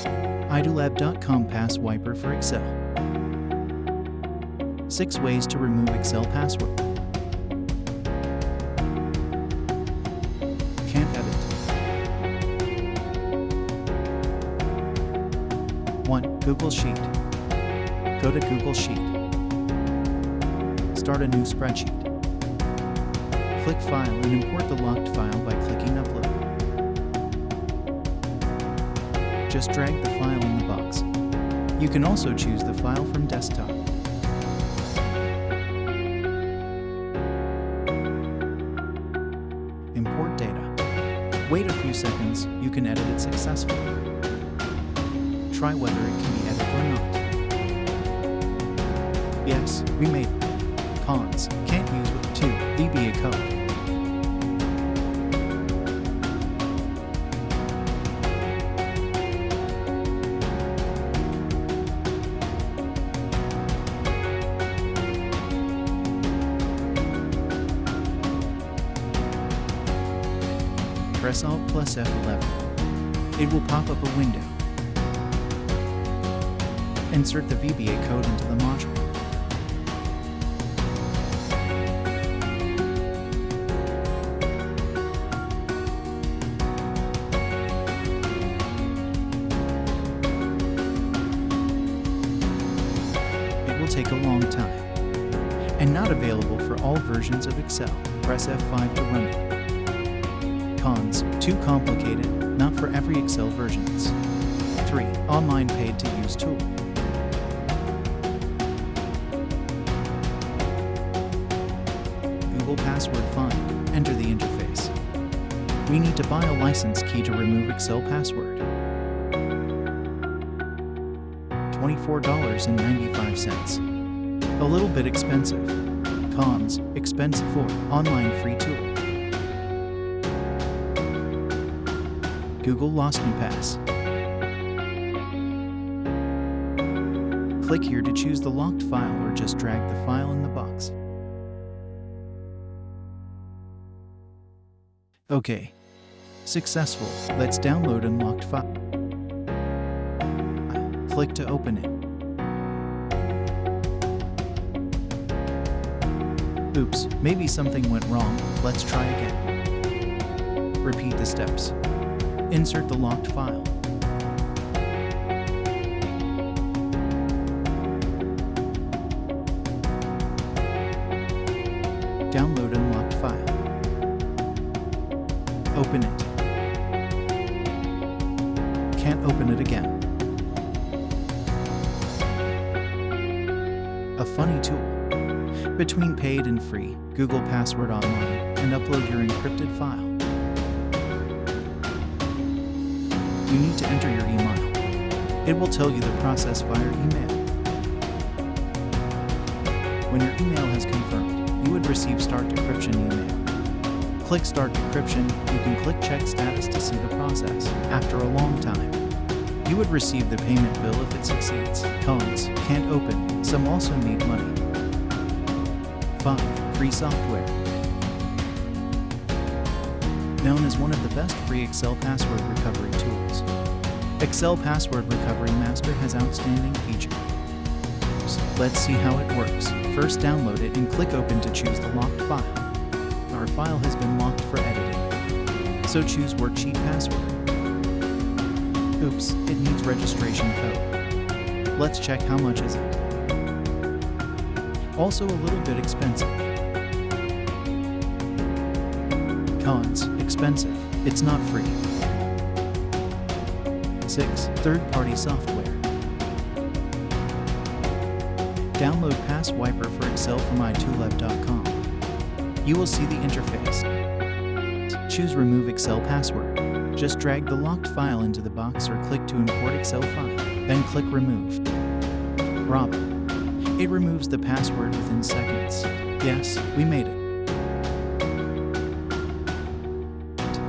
itulab.com Pass Wiper for Excel. 6 ways to remove Excel password. Can't edit. 1. Google Sheet. Go to Google Sheet. Start a new spreadsheet. Click File and import the locked file by clicking Upload. Just drag the file in the box. You can also choose the file from desktop. Import data. Wait a few seconds, you can edit it successfully. Try whether it can be edited or not. Yes, we made it. Cons: can't use with 2. VBA Code. Press Alt plus F11. It will pop up a window. Insert the VBA code into the module. It will take a long time and not available for all versions of Excel. Press F5 to run it. Cons: too complicated, not for every Excel versions. 3. Online paid-to-use tool. Google Password Find. Enter the interface. We need to buy a license key to remove Excel password. $24.95. A little bit expensive. Cons: expensive for online free tool. Google Lost Me Pass. Click here to choose the locked file or just drag the file in the box. Okay. Successful. Let's download unlocked file. Click to open it. Oops, maybe something went wrong. Let's try again. Repeat the steps. Insert the locked file. Download unlocked file. Open it. Can't open it again. A funny tool. Between paid and free, Google Password Online, and upload your encrypted file. You need to enter your email. It will tell you the process via email. When your email has confirmed, you would receive Start Decryption email. Click Start Decryption. You can click Check Status to see the process. After a long time, you would receive the payment bill if it succeeds. Cons: can't open. Some also need money. 5. Free software. Known as one of the best free Excel password recovery tools, Excel Password Recovery Master has outstanding features. Let's see how it works. First, download it and click Open to choose the locked file. Our file has been locked for editing, so choose Worksheet Password. Oops, it needs registration code. Let's check how much is it. Also a little bit expensive. Cons: expensive. It's not free. 6. Third-party software. Download Pass Wiper for Excel from itulab.com. You will see the interface. Choose Remove Excel Password. Just drag the locked file into the box or click to import Excel file. Then click Remove. Bravo! It removes the password within seconds. Yes, we made it.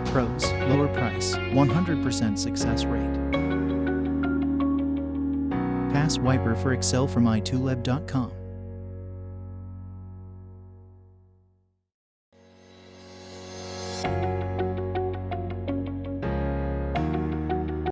Pros: lower price, 100% success rate. Pass Wiper for Excel from itulab.com.